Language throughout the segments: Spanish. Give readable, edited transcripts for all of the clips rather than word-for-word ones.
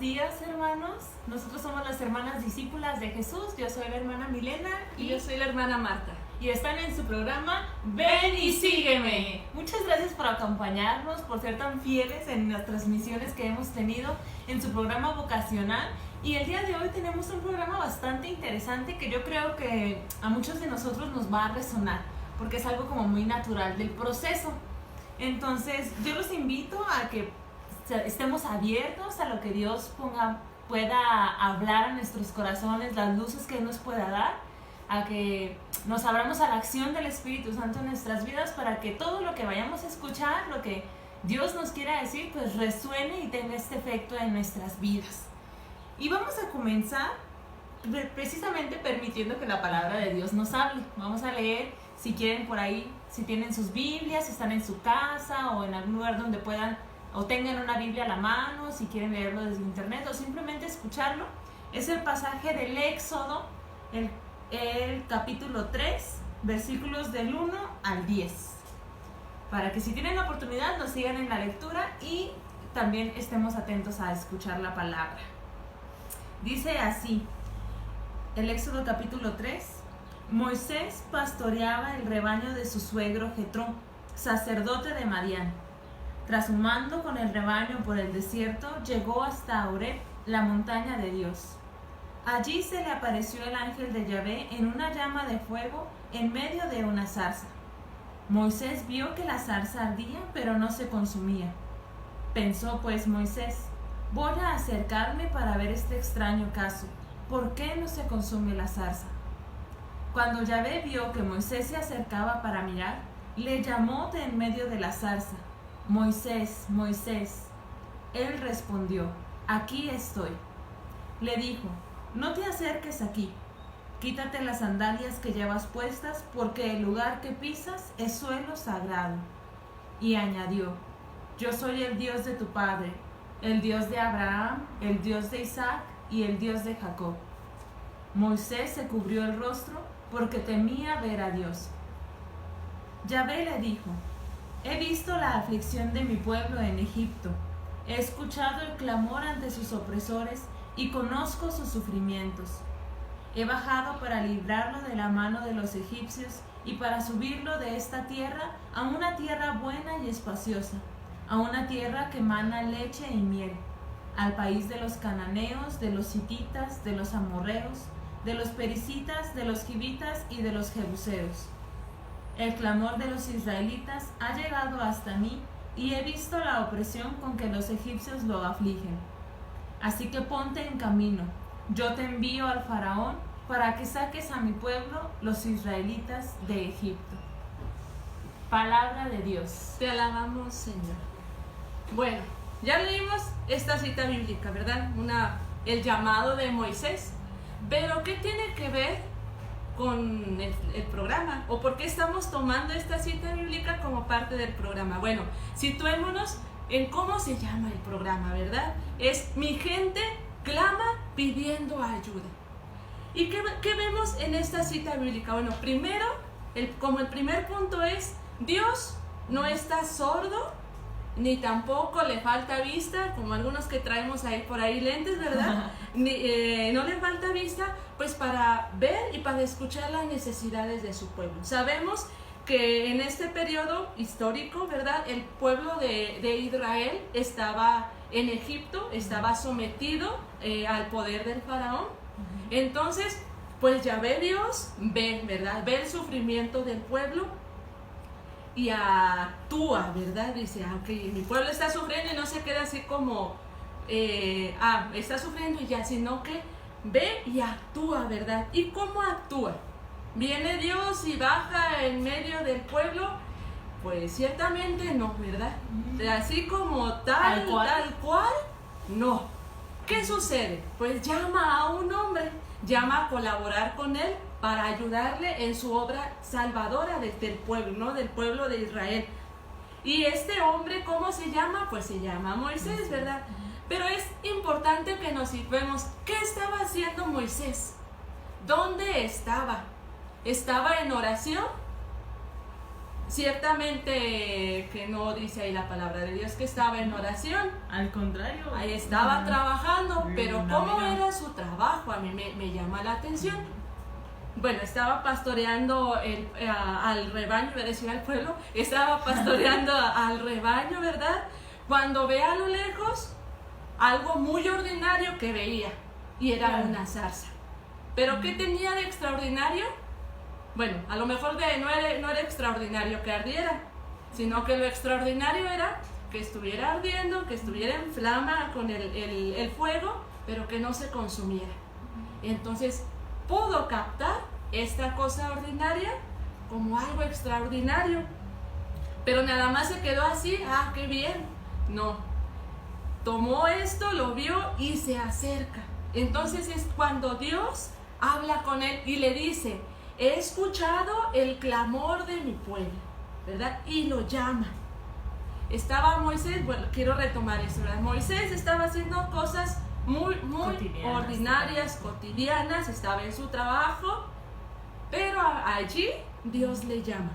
días, hermanos. Nosotros somos las hermanas discípulas de Jesús. Yo soy la hermana Milena y yo soy la hermana Marta. Y están en su programa Ven y Sígueme. Muchas gracias por acompañarnos, por ser tan fieles en las transmisiones que hemos tenido en su programa vocacional. Y el día de hoy tenemos un programa bastante interesante que yo creo que a muchos de nosotros nos va a resonar, porque es algo como muy natural del proceso. Entonces yo los invito a que estemos abiertos a lo que Dios pueda hablar a nuestros corazones, las luces que Él nos pueda dar, a que nos abramos a la acción del Espíritu Santo en nuestras vidas para que todo lo que vayamos a escuchar, lo que Dios nos quiera decir, pues resuene y tenga este efecto en nuestras vidas. Y vamos a comenzar precisamente permitiendo que la palabra de Dios nos hable. Vamos a leer, si quieren por ahí, si tienen sus Biblias, si están en su casa o en algún lugar donde puedan o tengan una Biblia a la mano, si quieren leerlo desde internet o simplemente escucharlo. Es el pasaje del Éxodo, el capítulo 3, versículos del 1 al 10. Para que si tienen la oportunidad nos sigan en la lectura y también estemos atentos a escuchar la palabra. Dice así, el Éxodo capítulo 3. Moisés pastoreaba el rebaño de su suegro Jetro, sacerdote de Madián. Trashumando con el rebaño por el desierto, llegó hasta Horeb, la montaña de Dios. Allí se le apareció el ángel de Yahvé en una llama de fuego en medio de una zarza. Moisés vio que la zarza ardía, pero no se consumía. Pensó pues Moisés, voy a acercarme para ver este extraño caso. ¿Por qué no se consume la zarza? Cuando Yahvé vio que Moisés se acercaba para mirar, le llamó de en medio de la zarza. Moisés, Moisés. Él respondió, aquí estoy. Le dijo, no te acerques aquí, quítate las sandalias que llevas puestas, porque el lugar que pisas es suelo sagrado. Y añadió, yo soy el Dios de tu padre, el Dios de Abraham, el Dios de Isaac y el Dios de Jacob. Moisés se cubrió el rostro porque temía ver a Dios. Yahvé le dijo, he visto la aflicción de mi pueblo en Egipto, he escuchado el clamor ante sus opresores y conozco sus sufrimientos. He bajado para librarlo de la mano de los egipcios y para subirlo de esta tierra a una tierra buena y espaciosa, a una tierra que mana leche y miel, al país de los cananeos, de los hititas, de los amorreos, de los pericitas, de los givitas y de los jebuseos. El clamor de los israelitas ha llegado hasta mí y he visto la opresión con que los egipcios lo afligen. Así que ponte en camino, yo te envío al faraón para que saques a mi pueblo, los israelitas, de Egipto. Palabra de Dios. Te alabamos, Señor. Bueno, ya leímos esta cita bíblica, ¿verdad? El llamado de Moisés. Pero ¿qué tiene que ver con el programa? ¿O por qué estamos tomando esta cita bíblica como parte del programa? Bueno, situémonos en cómo se llama el programa, ¿verdad? Es Mi gente clama pidiendo ayuda. ¿Y qué vemos en esta cita bíblica? Bueno, primero, como el primer punto es, Dios no está sordo, ni tampoco le falta vista, como algunos que traemos ahí por ahí lentes, ¿verdad? No le falta vista, pues para ver y para escuchar las necesidades de su pueblo. Sabemos que en este periodo histórico, ¿verdad? El pueblo de Israel estaba en Egipto, estaba sometido al poder del faraón. Entonces, pues ya ve Dios, ¿verdad? Ve el sufrimiento del pueblo y actúa, ¿verdad? Dice, aunque mi pueblo está sufriendo y no se queda así como, está sufriendo y ya, sino que ve y actúa, ¿verdad? ¿Y cómo actúa? ¿Viene Dios y baja en medio del pueblo? Pues ciertamente no, ¿verdad? Así como tal cual, no. ¿Qué sucede? Pues llama a un hombre, llama a colaborar con él para ayudarle en su obra salvadora del pueblo, ¿no? Del pueblo de Israel. Y este hombre, ¿cómo se llama? Pues se llama Moisés, ¿verdad? Pero es importante que nos situemos. ¿Qué estaba haciendo Moisés? ¿Dónde estaba? ¿Estaba en oración? ciertamente que no dice ahí la palabra de Dios que estaba en oración. Al contrario. Ahí estaba trabajando, pero ¿cómo mira. era su trabajo? A mí me llama la atención. Bueno, estaba pastoreando al rebaño, iba a decir al pueblo, estaba pastoreando al rebaño, ¿verdad? Cuando ve a lo lejos algo muy ordinario que veía, y era Claro. una zarza. ¿Pero qué tenía de extraordinario? Bueno, a lo mejor no era extraordinario que ardiera, sino que lo extraordinario era que estuviera ardiendo, que estuviera en flama con el fuego, pero que no se consumiera. Entonces pudo captar esta cosa ordinaria como algo extraordinario, pero nada más se quedó así, ah, qué bien. No, tomó esto, lo vio y se acerca. Entonces es cuando Dios habla con él y le dice: he escuchado el clamor de mi pueblo, ¿verdad? Y lo llama. Estaba Moisés, bueno, quiero retomar eso, ¿verdad? Moisés estaba haciendo cosas muy ordinarias, cotidianas, estaba en su trabajo, pero allí Dios le llama.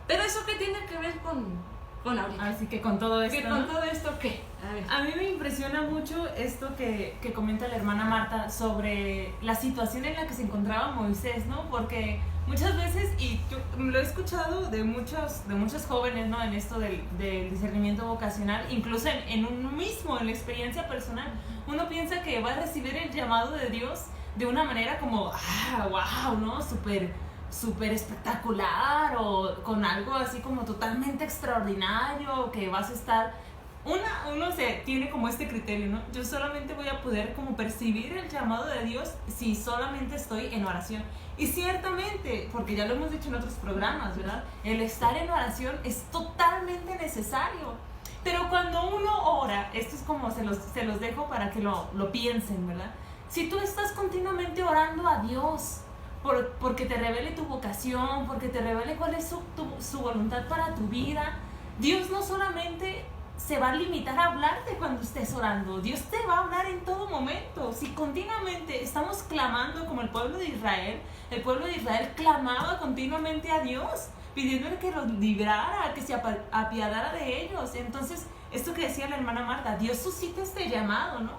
Pero eso qué tiene que ver con ahorita. Así que con todo esto, ¿Que con todo esto qué? A ver. A mí me impresiona mucho esto que comenta la hermana Marta sobre la situación en la que se encontraba Moisés, ¿no? Porque muchas veces, y yo lo he escuchado de muchos jóvenes, ¿no? En esto del discernimiento vocacional, incluso en uno mismo, en la experiencia personal, uno piensa que va a recibir el llamado de Dios de una manera como, wow, ¿no? Súper espectacular, o con algo así como totalmente extraordinario, que vas a estar... Uno se tiene como este criterio, ¿no? Yo solamente voy a poder como percibir el llamado de Dios si solamente estoy en oración. Y ciertamente, porque ya lo hemos dicho en otros programas, ¿verdad? El estar en oración es totalmente necesario. Pero cuando uno ora, esto es como se los dejo para que lo piensen, ¿verdad? Si tú estás continuamente orando a Dios, porque te revele tu vocación, porque te revele cuál es su voluntad para tu vida, Dios no solamente se va a limitar a hablarte cuando estés orando, Dios te va a hablar en todo momento. Si continuamente estamos clamando como el pueblo de Israel clamaba continuamente a Dios, pidiéndole que los librara, que se apiadara de ellos. Entonces, esto que decía la hermana Marta, Dios suscita este llamado, ¿no?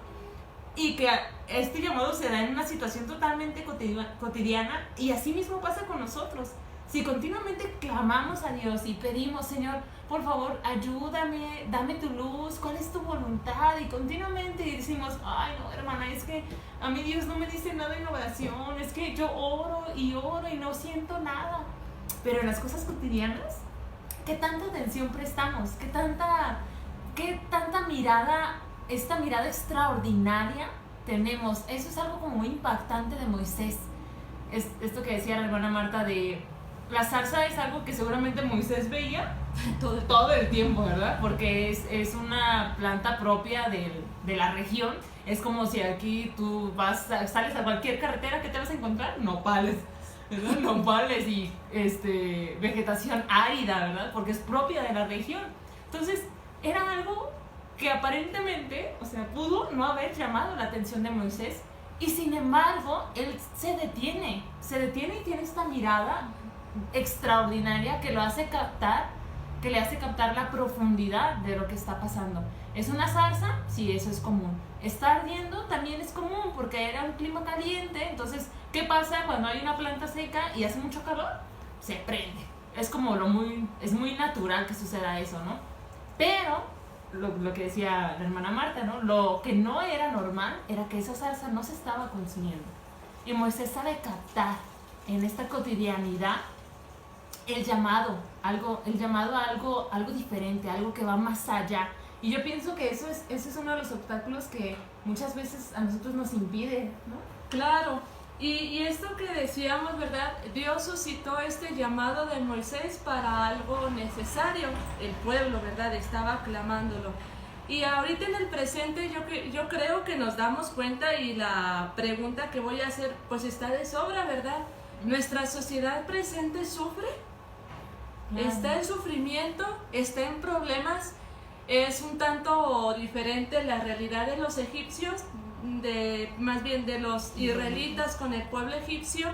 Y que este llamado se da en una situación totalmente cotidiana, y así mismo pasa con nosotros. Si continuamente clamamos a Dios y pedimos: Señor, por favor, ayúdame, dame tu luz, ¿cuál es tu voluntad? Y continuamente decimos: ay, no, hermana, es que a mí Dios no me dice nada en oración, es que yo oro y no siento nada. Pero en las cosas cotidianas, ¿qué tanta atención prestamos? ¿Qué tanta mirada, esta mirada extraordinaria tenemos? Eso es algo como muy impactante de Moisés. Esto que decía la hermana Marta de... La zarza es algo que seguramente Moisés veía todo el tiempo, ¿verdad? Porque es una planta propia de la región. Es como si aquí tú sales a cualquier carretera, ¿qué te vas a encontrar? Nopales, ¿verdad? Nopales y vegetación árida, ¿verdad? Porque es propia de la región. Entonces, era algo que aparentemente, o sea, pudo no haber llamado la atención de Moisés, y sin embargo, él se detiene y tiene esta mirada extraordinaria que le hace captar la profundidad de lo que está pasando. ¿Es una zarza? Sí, eso es común. ¿Está ardiendo? También es común, porque era un clima caliente. Entonces, ¿qué pasa cuando hay una planta seca y hace mucho calor? Se prende. Es como es muy natural que suceda eso, ¿no? Pero lo que decía la hermana Marta, ¿no? Lo que no era normal era que esa zarza no se estaba consumiendo. Y Moisés sabe captar en esta cotidianidad el llamado a algo diferente, algo que va más allá. Y yo pienso que eso es uno de los obstáculos que muchas veces a nosotros nos impide, ¿no? Claro, y esto que decíamos, ¿verdad? Dios suscitó este llamado de Moisés para algo necesario. El pueblo, ¿verdad? Estaba clamándolo. Y ahorita en el presente yo creo que nos damos cuenta, y la pregunta que voy a hacer pues está de sobra, ¿verdad? ¿Nuestra sociedad presente sufre? ¿Está en sufrimiento? ¿Está en problemas? Es un tanto diferente la realidad de los egipcios, más bien de los israelitas con el pueblo egipcio,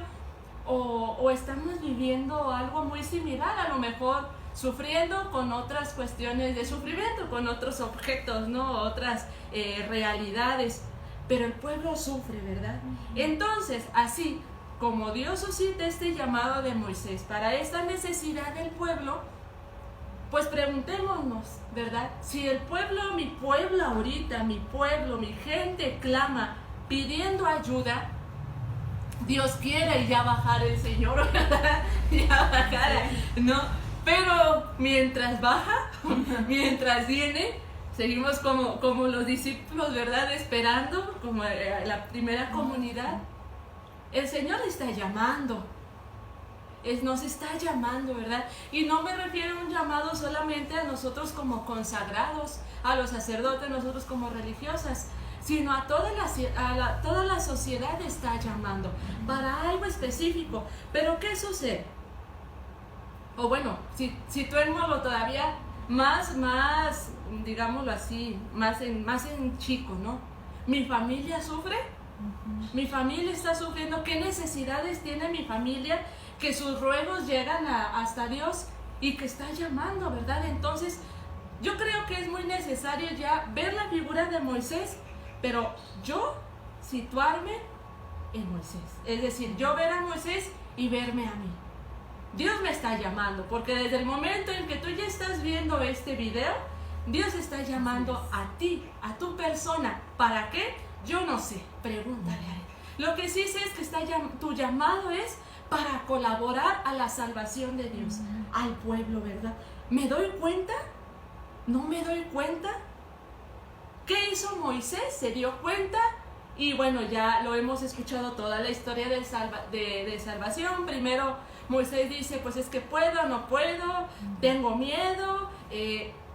o estamos viviendo algo muy similar, a lo mejor sufriendo con otras cuestiones de sufrimiento, con otros objetos, ¿no? Otras realidades, pero el pueblo sufre, ¿verdad? Entonces, así como Dios suscita este llamado de Moisés para esta necesidad del pueblo, pues preguntémonos, ¿verdad? Si el pueblo, mi pueblo ahorita, mi pueblo, mi gente clama pidiendo ayuda, Dios quiere ya bajar el Señor, ¿verdad? Ya bajar, ¿no? Pero mientras baja, mientras viene, seguimos como los discípulos, ¿verdad? Esperando, como la primera comunidad. El Señor está llamando. Nos está llamando, ¿verdad? Y no me refiero a un llamado solamente a nosotros como consagrados, a los sacerdotes, nosotros como religiosas, sino a toda la sociedad está llamando para algo específico. Pero ¿qué sucede? O bueno, situémoslo todavía más, digámoslo así, más en chico, ¿no? ¿Mi familia sufre? ¿Mi familia está sufriendo? ¿Qué necesidades tiene mi familia? Que sus ruegos llegan hasta Dios y que está llamando, ¿verdad? Entonces, yo creo que es muy necesario ya ver la figura de Moisés, pero yo situarme en Moisés. Es decir, yo ver a Moisés y verme a mí. Dios me está llamando, porque desde el momento en que tú ya estás viendo este video, Dios está llamando a ti, a tu persona. ¿Para qué? Yo no sé, pregúntale a él. Lo que sí sé es que tu llamado es para colaborar a la salvación de Dios, al pueblo, ¿verdad? ¿Me doy cuenta? ¿No me doy cuenta? ¿Qué hizo Moisés? Se dio cuenta y bueno, ya lo hemos escuchado toda la historia de salvación. Primero Moisés dice, pues es que puedo, no puedo, tengo miedo,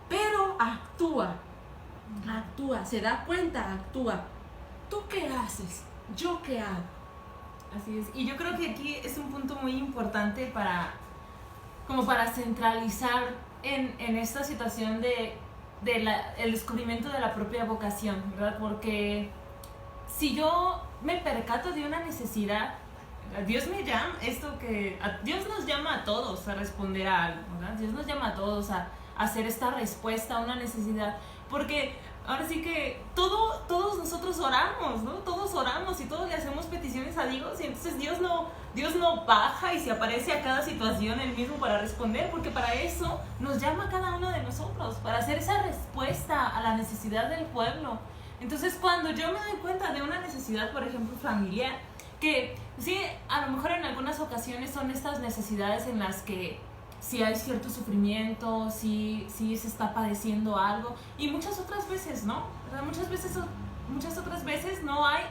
pero actúa, se da cuenta, actúa. ¿Tú qué haces? ¿Yo qué hago? Así es, y yo creo que aquí es un punto muy importante para centralizar en esta situación el descubrimiento de la propia vocación, ¿verdad? Porque si yo me percato de una necesidad, Dios me llama, Dios nos llama a todos a responder a algo, ¿verdad? Dios nos llama a todos a hacer esta respuesta a una necesidad, porque ahora sí que todos nosotros oramos, ¿no? Todos oramos y todos le hacemos peticiones a Dios, y entonces Dios no baja y se aparece a cada situación Él mismo para responder, porque para eso nos llama a cada uno de nosotros, para hacer esa respuesta a la necesidad del pueblo. Entonces, cuando yo me doy cuenta de una necesidad, por ejemplo, familiar, que sí, a lo mejor en algunas ocasiones son estas necesidades en las que sí hay cierto sufrimiento, sí se está padeciendo algo, y muchas otras veces no, ¿verdad? Muchas otras veces no hay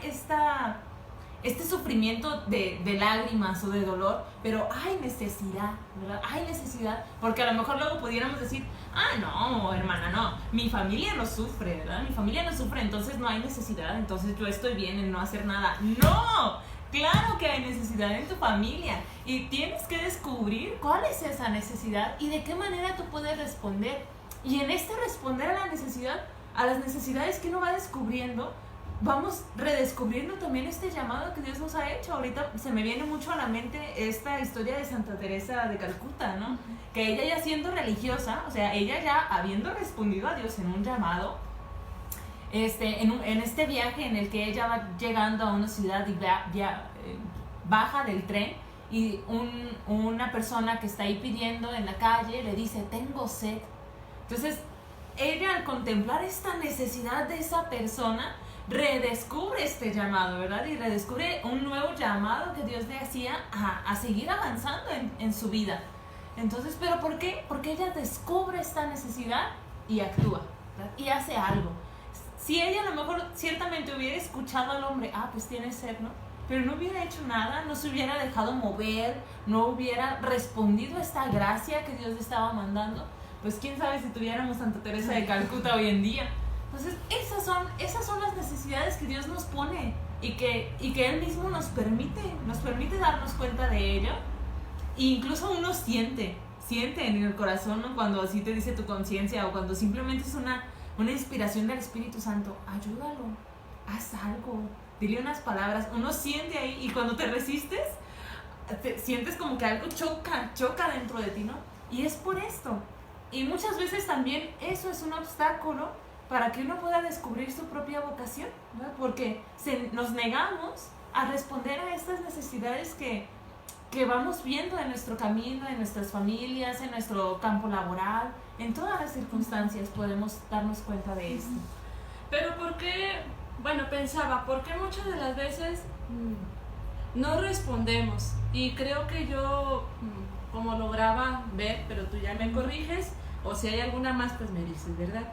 este sufrimiento de lágrimas o de dolor, pero hay necesidad, ¿verdad? Hay necesidad, porque a lo mejor luego pudiéramos decir, no, hermana, no, mi familia no sufre, ¿verdad? Mi familia no sufre, entonces no hay necesidad, entonces yo estoy bien en no hacer nada. ¡No! Claro que hay necesidad en tu familia y tienes que descubrir cuál es esa necesidad y de qué manera tú puedes responder. Y en este responder a las necesidades que uno va descubriendo, vamos redescubriendo también este llamado que Dios nos ha hecho. Ahorita se me viene mucho a la mente esta historia de Santa Teresa de Calcuta, ¿no? Que ella ya siendo religiosa, o sea, ella ya habiendo respondido a Dios en un llamado, en este viaje en el que ella va llegando a una ciudad y baja del tren y una persona que está ahí pidiendo en la calle le dice, tengo sed. Entonces ella, al contemplar esta necesidad de esa persona, redescubre este llamado, ¿verdad? Y redescubre un nuevo llamado que Dios le hacía a seguir avanzando en su vida. Entonces, ¿pero por qué? Porque ella descubre esta necesidad y actúa, ¿verdad? Y hace algo. Si ella a lo mejor ciertamente hubiera escuchado al hombre, pues tiene sed, ¿no? Pero no hubiera hecho nada, no se hubiera dejado mover, no hubiera respondido a esta gracia que Dios le estaba mandando, pues quién sabe si tuviéramos Santa Teresa de Calcuta hoy en día. Entonces, esas son las necesidades que Dios nos pone y que Él mismo nos permite darnos cuenta de ello. E incluso uno siente en el corazón, ¿no? Cuando así te dice tu conciencia o cuando simplemente es una inspiración del Espíritu Santo, ayúdalo, haz algo, dile unas palabras, uno siente ahí, y cuando te resistes, sientes como que algo choca dentro de ti, ¿no? Y es por esto. Y muchas veces también eso es un obstáculo para que uno pueda descubrir su propia vocación, ¿verdad? Porque nos negamos a responder a estas necesidades que vamos viendo en nuestro camino, en nuestras familias, en nuestro campo laboral, en todas las circunstancias podemos darnos cuenta de esto. Pero ¿por qué? Bueno, pensaba, ¿por qué muchas de las veces no respondemos? Y creo que yo, como lograba ver, pero tú ya me corriges, o si hay alguna más, pues me dices, ¿verdad?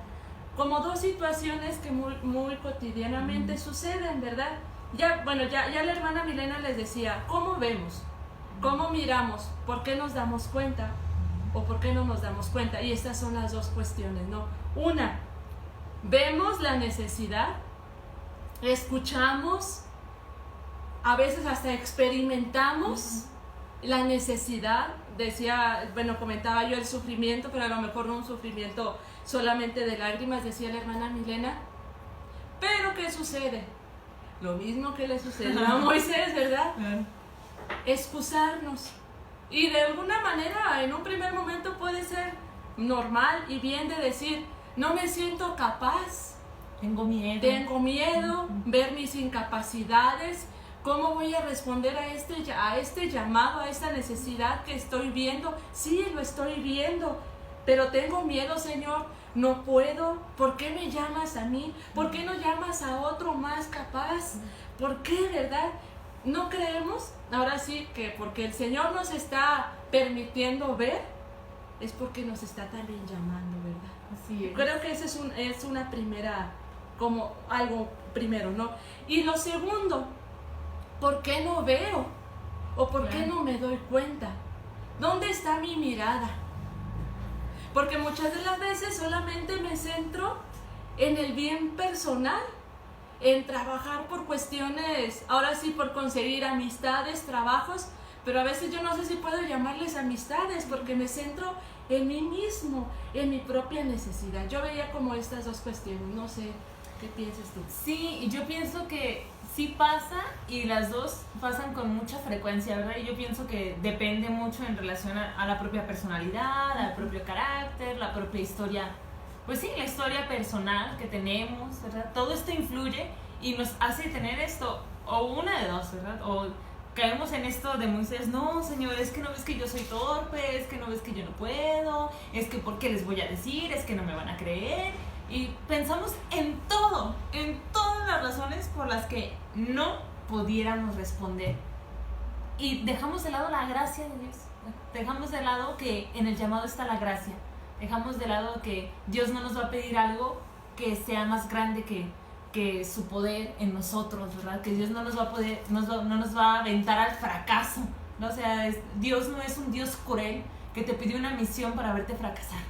Como dos situaciones que muy cotidianamente suceden, ¿verdad? Ya la hermana Milena les decía, ¿cómo vemos? ¿Cómo miramos? ¿Por qué nos damos cuenta? ¿O por qué no nos damos cuenta? Y estas son las dos cuestiones, ¿no? Una, vemos la necesidad, escuchamos, a veces hasta experimentamos la necesidad. Decía, comentaba yo el sufrimiento, pero a lo mejor no un sufrimiento solamente de lágrimas, decía la hermana Milena. Pero ¿qué sucede? Lo mismo que le sucedió a Moisés, ¿verdad? Excusarnos. Y de alguna manera, en un primer momento puede ser normal y bien de decir, no me siento capaz. Tengo miedo. Ver mis incapacidades. ¿Cómo voy a responder a este llamado, a esta necesidad que estoy viendo? Sí, lo estoy viendo, pero tengo miedo, Señor, no puedo. ¿Por qué me llamas a mí? ¿Por qué no llamas a otro más capaz? ¿Por qué, verdad? ¿No creemos? Ahora sí que porque el Señor nos está permitiendo ver, es porque nos está también llamando, ¿verdad? Así es. Creo que esa es una primera, como algo primero, ¿no? Y lo segundo, ¿por qué no veo? ¿O por qué no me doy cuenta? ¿Dónde está mi mirada? Porque muchas de las veces solamente me centro en el bien personal, en trabajar por cuestiones, ahora sí, por conseguir amistades, trabajos, pero a veces yo no sé si puedo llamarles amistades porque me centro en mí mismo, en mi propia necesidad. Yo veía como estas dos cuestiones, no sé, ¿qué piensas tú? Sí, yo pienso que sí pasa y las dos pasan con mucha frecuencia, ¿verdad? Y yo pienso que depende mucho en relación a la propia personalidad, al propio carácter, la propia historia, pues sí, la historia personal que tenemos, ¿verdad? Todo esto influye y nos hace tener esto, o una de dos, ¿verdad? O caemos en esto de Moisés, no, Señor, es que no ves que yo soy torpe, es que no ves que yo no puedo, es que ¿por qué les voy a decir? Es que no me van a creer. Y pensamos en todas las razones por las que no pudiéramos responder. Y dejamos de lado la gracia de Dios. Dejamos de lado que en el llamado está la gracia. Dejamos de lado que Dios no nos va a pedir algo que sea más grande que su poder en nosotros, ¿verdad? Que Dios no nos va a poder, no nos va a aventar al fracaso, ¿no? O sea, Dios no es un Dios cruel que te pidió una misión para verte fracasar.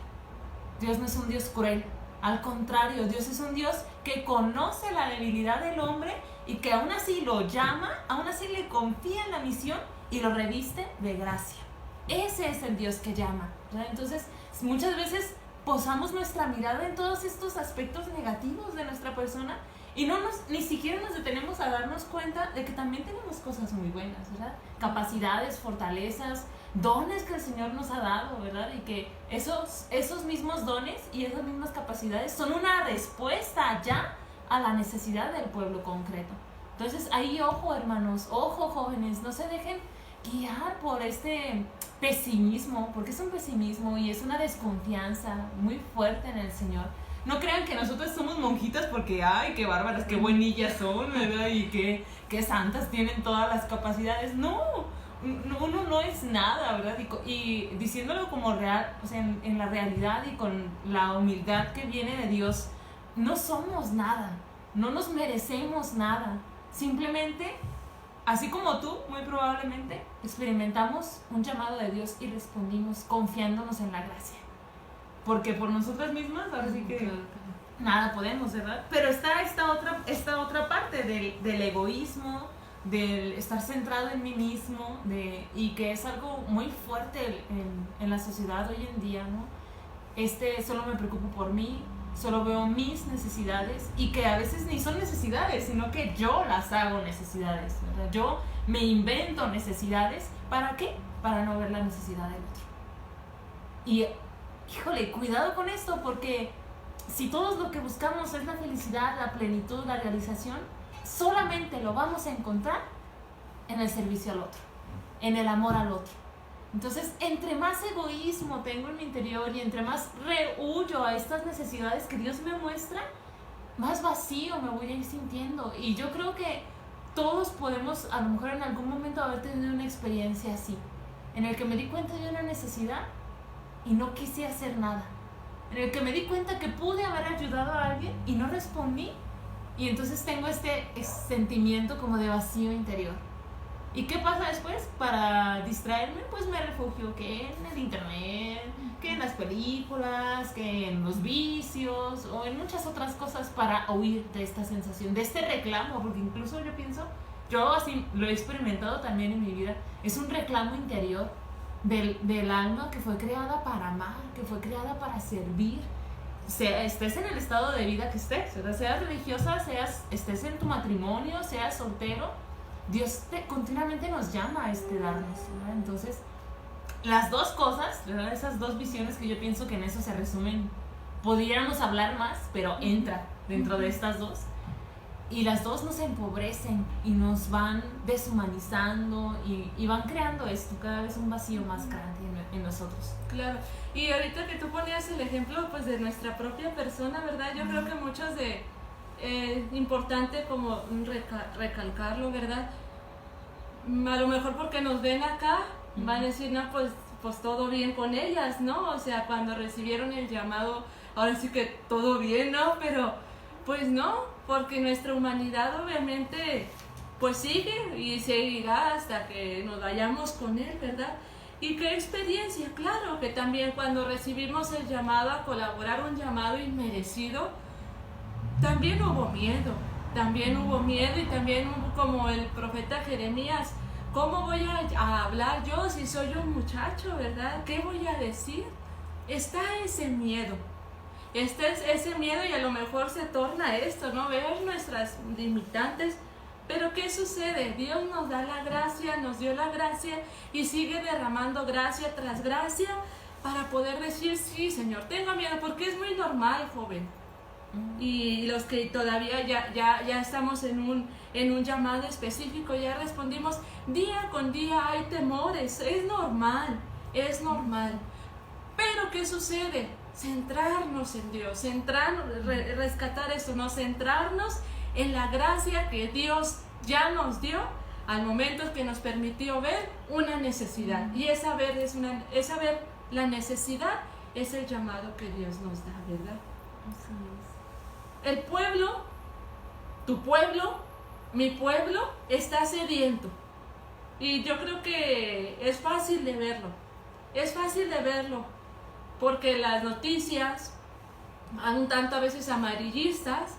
Dios no es un Dios cruel. Al contrario, Dios es un Dios que conoce la debilidad del hombre y que aún así lo llama, aún así le confía en la misión y lo reviste de gracia. Ese es el Dios que llama, ¿verdad? Entonces, muchas veces posamos nuestra mirada en todos estos aspectos negativos de nuestra persona y ni siquiera nos detenemos a darnos cuenta de que también tenemos cosas muy buenas, ¿verdad? Capacidades, fortalezas, dones que el Señor nos ha dado, ¿verdad? Y que esos mismos dones y esas mismas capacidades son una respuesta ya a la necesidad del pueblo concreto. Entonces, ahí ojo, hermanos, ojo, jóvenes, no se dejen guiar por este pesimismo, porque es un pesimismo y es una desconfianza muy fuerte en el Señor. No crean que nosotros somos monjitas porque, ay, qué bárbaras, qué buenillas son, ¿verdad? Y qué santas tienen todas las capacidades. No, uno no es nada, ¿verdad? Y diciéndolo como real, o sea, en la realidad y con la humildad que viene de Dios, no somos nada, no nos merecemos nada. Simplemente, así como tú, muy probablemente, experimentamos un llamado de Dios y respondimos confiándonos en la gracia. Porque por nosotras mismas, ahora sí que nada podemos, ¿verdad? Pero está esta otra parte del egoísmo, del estar centrado en mí mismo, y que es algo muy fuerte en la sociedad hoy en día, ¿no? Solo me preocupo por mí, solo veo mis necesidades, y que a veces ni son necesidades, sino que yo las hago necesidades, ¿verdad? Yo me invento necesidades ¿Para qué? Para no ver la necesidad del otro. Y, híjole, cuidado con esto, porque si todos lo que buscamos es la felicidad, la plenitud, la realización, solamente lo vamos a encontrar en el servicio al otro, en el amor al otro. Entonces, entre más egoísmo tengo en mi interior y entre más rehuyo a estas necesidades que Dios me muestra, más vacío me voy a ir sintiendo. Y yo creo que todos podemos, a lo mejor en algún momento, haber tenido una experiencia así, en el que me di cuenta de una necesidad y no quise hacer nada, en el que me di cuenta que pude haber ayudado a alguien y no respondí, y entonces tengo este sentimiento como de vacío interior. ¿Y qué pasa después? Para distraerme, pues me refugio que en el internet, que en las películas, que en los vicios o en muchas otras cosas para huir de esta sensación, de este reclamo, porque incluso yo pienso, yo así lo he experimentado también en mi vida, es un reclamo interior del alma que fue creada para amar, que fue creada para servir. Estés en el estado de vida que estés, seas religiosa, estés en tu matrimonio, seas soltero, Dios continuamente nos llama a darnos, ¿verdad? Entonces, las dos cosas, ¿verdad? Esas dos visiones que yo pienso que en eso se resumen, pudiéramos hablar más, pero entra dentro de estas dos. Y las dos nos empobrecen y nos van deshumanizando y van creando esto, cada vez un vacío más grande en nosotros. Claro, y ahorita que tú ponías el ejemplo pues de nuestra propia persona, ¿verdad? Yo creo que muchos importante como recalcarlo, ¿verdad? A lo mejor porque nos ven acá, van a decir, no, pues todo bien con ellas, ¿no? O sea, cuando recibieron el llamado, ahora sí que todo bien, ¿no? Pero pues no, porque nuestra humanidad obviamente pues sigue y seguirá hasta que nos vayamos con Él, ¿verdad? Y qué experiencia, claro, que también cuando recibimos el llamado a colaborar, un llamado inmerecido, también hubo miedo y también hubo, como el profeta Jeremías, ¿cómo voy a hablar yo si soy un muchacho, verdad? ¿Qué voy a decir? Está ese miedo. Ese miedo y a lo mejor se torna esto, ¿no? Ver nuestras limitantes. Pero ¿qué sucede? Dios nos da la gracia, nos dio la gracia y sigue derramando gracia tras gracia para poder decir, sí, Señor, tengo miedo, porque es muy normal, joven. Y los que todavía ya estamos en un llamado específico, ya respondimos, día con día hay temores, es normal. Pero ¿qué sucede? Centrarnos en Dios, rescatar esto, ¿no? Centrarnos en la gracia que Dios ya nos dio al momento que nos permitió ver una necesidad. Y esa ver la necesidad es el llamado que Dios nos da, ¿verdad? Así es. El pueblo, tu pueblo, mi pueblo, está sediento. Y yo creo que es fácil de verlo. Porque las noticias, un tanto a veces amarillistas,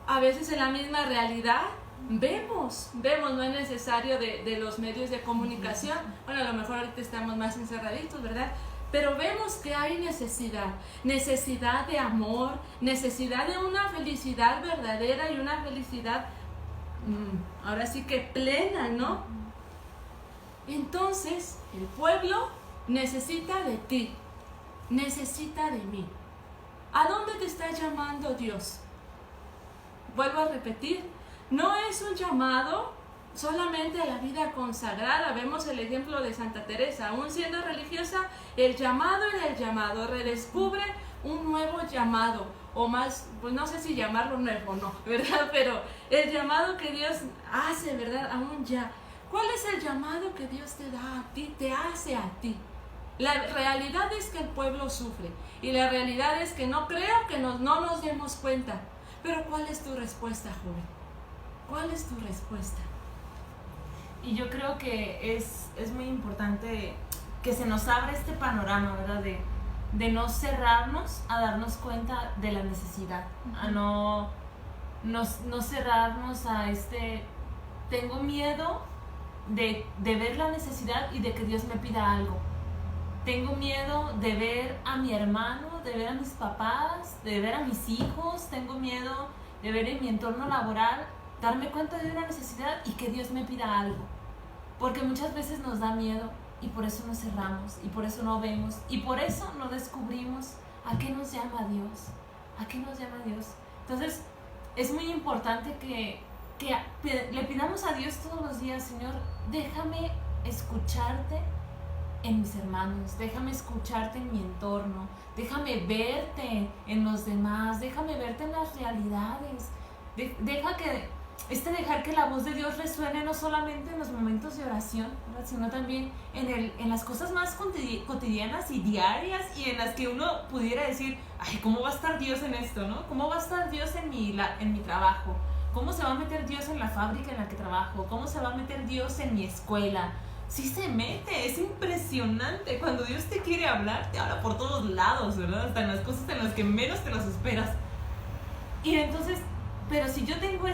a veces en la misma realidad, vemos, no es necesario de los medios de comunicación. Bueno, a lo mejor ahorita estamos más encerraditos, ¿verdad? Pero vemos que hay necesidad de amor, necesidad de una felicidad verdadera y una felicidad, ahora sí que plena, ¿no? Entonces, el pueblo necesita de ti, necesita de mí. ¿A dónde te está llamando Dios? Vuelvo a repetir, no es un llamado solamente a la vida consagrada. Vemos el ejemplo de Santa Teresa, aún siendo religiosa, el llamado era el llamado, redescubre un nuevo llamado, o más, pues no sé si llamarlo nuevo o no, ¿verdad? Pero el llamado que Dios hace, ¿verdad? Aún ya. ¿Cuál es el llamado que Dios te da a ti, te hace a ti? La realidad es que el pueblo sufre, y la realidad es que no creo que no nos demos cuenta. Pero ¿cuál es tu respuesta, joven? ¿Cuál es tu respuesta? Y yo creo que es muy importante que se nos abra este panorama, ¿verdad? De no cerrarnos a darnos cuenta de la necesidad, a no cerrarnos a tengo miedo de ver la necesidad y de que Dios me pida algo. Tengo miedo de ver a mi hermano, de ver a mis papás, de ver a mis hijos. Tengo miedo de ver en mi entorno laboral, darme cuenta de una necesidad y que Dios me pida algo. porque muchas veces nos da miedo y por eso nos cerramos y por eso no vemos y por eso no descubrimos a qué nos llama Dios, a qué nos llama Dios. Entonces es muy importante que le pidamos a Dios todos los días: Señor, déjame escucharte en mis hermanos, déjame escucharte en mi entorno, déjame verte en los demás, déjame verte en las realidades, dejar que la voz de Dios resuene no solamente en los momentos de oración, ¿verdad?, sino también en las cosas más cotidianas y diarias, y en las que uno pudiera decir: ay, ¿cómo va a estar Dios en esto, no? ¿Cómo va a estar Dios en mi trabajo? ¿Cómo se va a meter Dios en la fábrica en la que trabajo? ¿Cómo se va a meter Dios en mi escuela? Sí se mete, es impresionante. Cuando Dios te quiere hablar, te habla por todos lados, ¿verdad? Hasta en las cosas en las que menos te las esperas. Y entonces, pero si yo tengo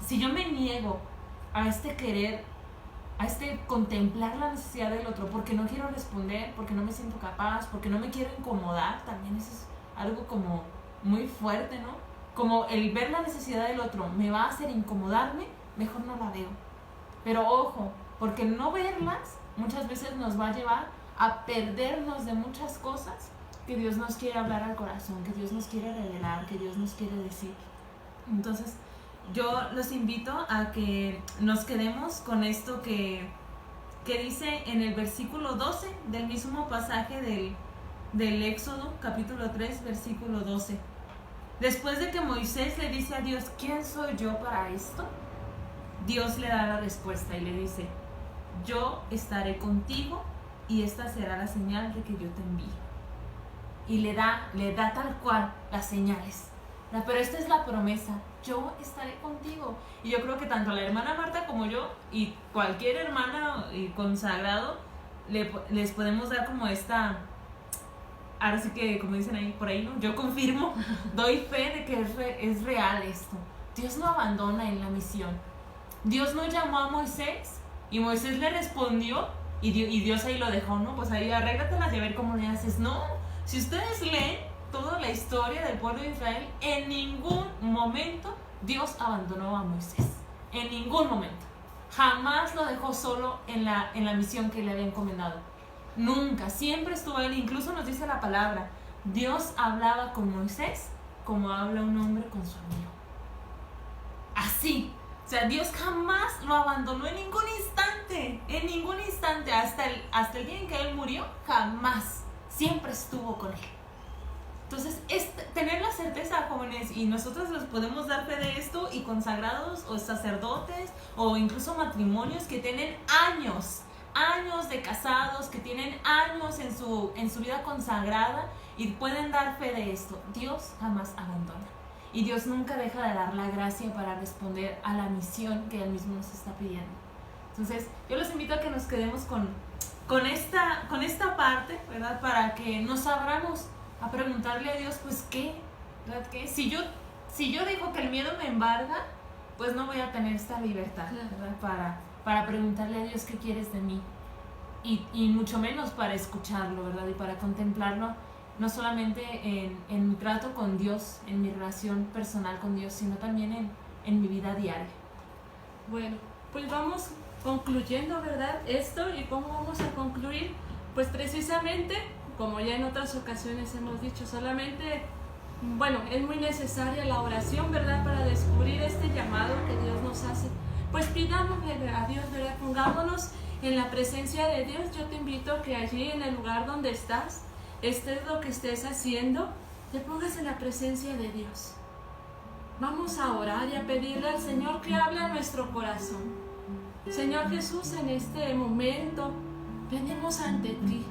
si yo me niego a querer, a contemplar la necesidad del otro, porque no quiero responder, porque no me siento capaz, porque no me quiero incomodar, también eso es algo como muy fuerte, ¿no? Como el ver la necesidad del otro me va a hacer incomodarme, mejor no la veo. Pero ojo, porque no verlas muchas veces nos va a llevar a perdernos de muchas cosas que Dios nos quiere hablar al corazón, que Dios nos quiere revelar, que Dios nos quiere decir. Entonces, yo los invito a que nos quedemos con esto que dice en el versículo 12 del mismo pasaje del Éxodo, capítulo 3, versículo 12. Después de que Moisés le dice a Dios: ¿quién soy yo para esto?, Dios le da la respuesta y le dice: yo estaré contigo y esta será la señal de que yo te envío. Y le da tal cual las señales. Pero esta es la promesa: yo estaré contigo. Y yo creo que tanto la hermana Marta como yo y cualquier hermana y consagrado les podemos dar como esta, ahora sí que como dicen ahí por ahí, ¿no? Yo confirmo, doy fe de que es real esto. Dios no abandona en la misión. Dios no llamó a Moisés y Moisés le respondió y Dios ahí lo dejó, ¿no? Pues ahí arréglatelas y a ver cómo le haces. No, si ustedes leen toda la historia del pueblo de Israel, en ningún momento Dios abandonó a Moisés. En ningún momento. Jamás lo dejó solo en la misión que le había encomendado. Nunca, siempre estuvo él. Incluso nos dice la palabra: Dios hablaba con Moisés como habla un hombre con su amigo. Así. O sea, Dios jamás lo abandonó en ningún instante, hasta el día en que él murió, jamás, siempre estuvo con él. Entonces, tener la certeza, jóvenes, y nosotros les podemos dar fe de esto, y consagrados o sacerdotes o incluso matrimonios que tienen años de casados, que tienen años en su vida consagrada y pueden dar fe de esto: Dios jamás abandona. Y Dios nunca deja de dar la gracia para responder a la misión que Él mismo nos está pidiendo. Entonces, yo los invito a que nos quedemos con esta parte, ¿verdad? Para que nos abramos a preguntarle a Dios, pues, ¿qué? ¿Verdad? ¿Qué? Si yo digo que el miedo me embarga, pues no voy a tener esta libertad, ¿verdad? Para preguntarle a Dios qué quieres de mí. Y mucho menos para escucharlo, ¿verdad? Y para contemplarlo, no solamente en mi trato con Dios, en mi relación personal con Dios, sino también en mi vida diaria. Bueno, pues vamos concluyendo, ¿verdad? Esto, ¿y cómo vamos a concluir? Pues precisamente, como ya en otras ocasiones hemos dicho, solamente, bueno, es muy necesaria la oración, ¿verdad? Para descubrir este llamado que Dios nos hace. Pues pidámosle a Dios, ¿verdad? Pongámonos en la presencia de Dios. Yo te invito a que allí en el lugar donde estás, estés lo que estés haciendo, te pongas en la presencia de Dios. Vamos a orar y a pedirle al Señor que hable a nuestro corazón. Señor Jesús, en este momento venimos ante ti.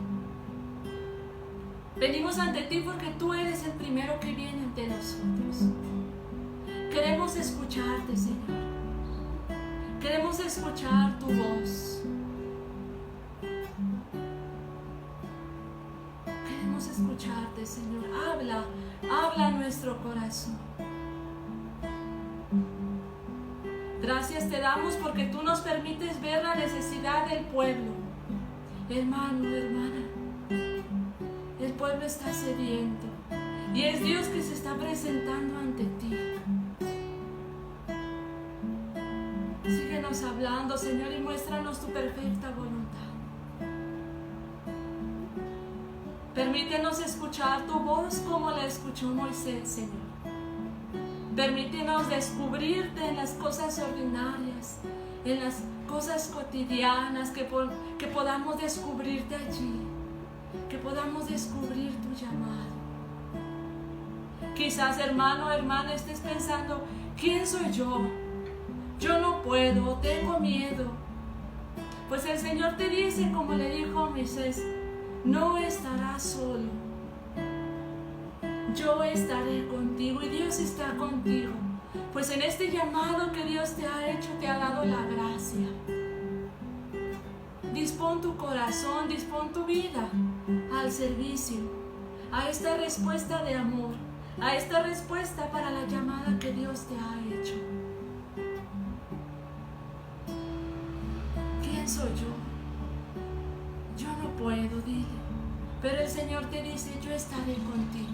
Venimos ante ti porque tú eres el primero que viene ante nosotros. Queremos escucharte, Señor. Queremos escuchar tu voz. Queremos escucharte, Señor. Habla a nuestro corazón. Gracias te damos porque tú nos permites ver la necesidad del pueblo. Hermano, hermana, el pueblo está sediento y es Dios que se está presentando ante ti. Síguenos síguenos hablando, Señor, y muéstranos tu perfecta voluntad. Permítenos escuchar tu voz como la escuchó Moisés, Señor. Permítenos descubrirte en las cosas ordinarias, en las cosas cotidianas, que podamos descubrirte allí, que podamos descubrir tu llamado. Quizás, hermano o hermana, estés pensando, ¿quién soy yo? Yo no puedo, tengo miedo. Pues el Señor te dice, como le dijo a Moisés, no estarás solo. Yo estaré contigo y Dios está contigo. Pues en este llamado que Dios te ha hecho, te ha dado la gracia. Dispón tu corazón, dispón tu vida al servicio, a esta respuesta de amor, a esta respuesta para la llamada que Dios te ha hecho. ¿Quién soy yo? Yo no puedo, dile. Pero el Señor te dice, yo estaré contigo.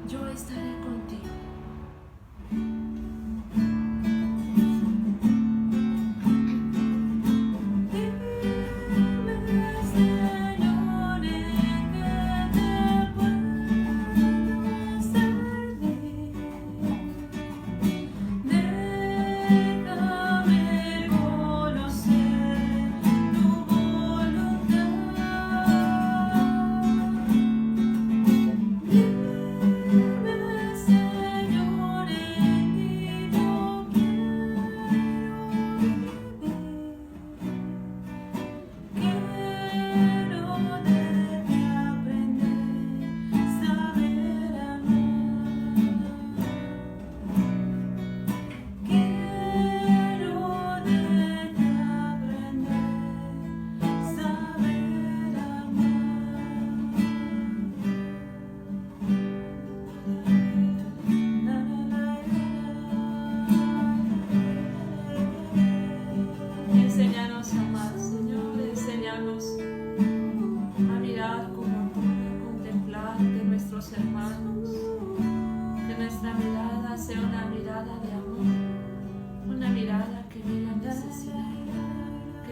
Yo estaré contigo.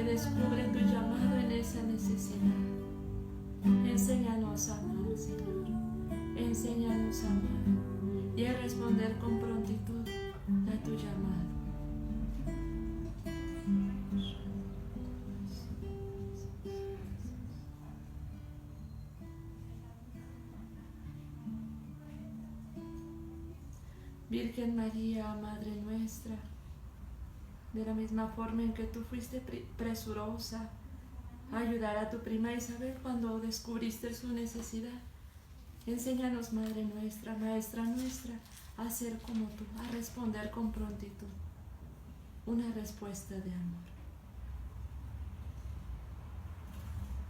Descubre tu llamado en esa necesidad. Enséñanos a amar, Señor. Enséñanos a amar y a responder con prontitud a tu llamado. Virgen María, Madre nuestra, de la misma forma en que tú fuiste presurosa a ayudar a tu prima Isabel cuando descubriste su necesidad, enséñanos, Madre nuestra, Maestra nuestra, a ser como tú, a responder con prontitud, una respuesta de amor.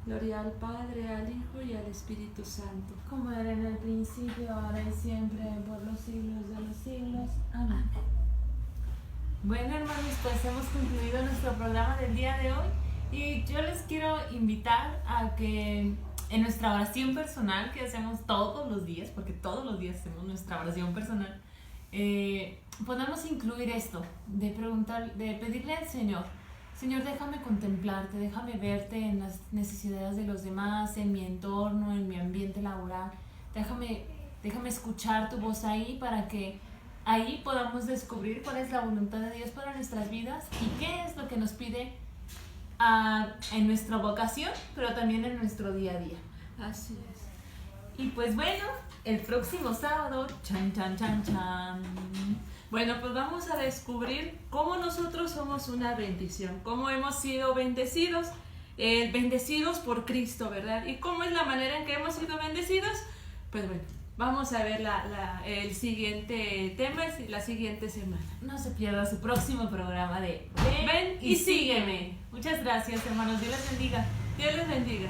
Gloria al Padre, al Hijo y al Espíritu Santo. Como era en el principio, ahora y siempre, por los siglos de los siglos. Amén. Bueno, hermanos, pues hemos concluido nuestro programa del día de hoy y yo les quiero invitar a que en nuestra oración personal que hacemos todos los días, porque todos los días hacemos nuestra oración personal, podamos incluir esto, de preguntar, de pedirle al Señor, Señor, déjame contemplarte, déjame verte en las necesidades de los demás, en mi entorno, en mi ambiente laboral, déjame escuchar tu voz ahí para que ahí podamos descubrir cuál es la voluntad de Dios para nuestras vidas y qué es lo que nos pide en nuestra vocación, pero también en nuestro día a día. Así es. Y pues bueno, el próximo sábado, chan, chan, chan, chan. Bueno, pues vamos a descubrir cómo nosotros somos una bendición, cómo hemos sido bendecidos, bendecidos por Cristo, ¿verdad? ¿Y cómo es la manera en que hemos sido bendecidos? Pues bueno, vamos a ver el siguiente tema la siguiente semana. No se pierda su próximo programa de Ven y sígueme. Muchas gracias, hermanos. Dios les bendiga. Dios les bendiga.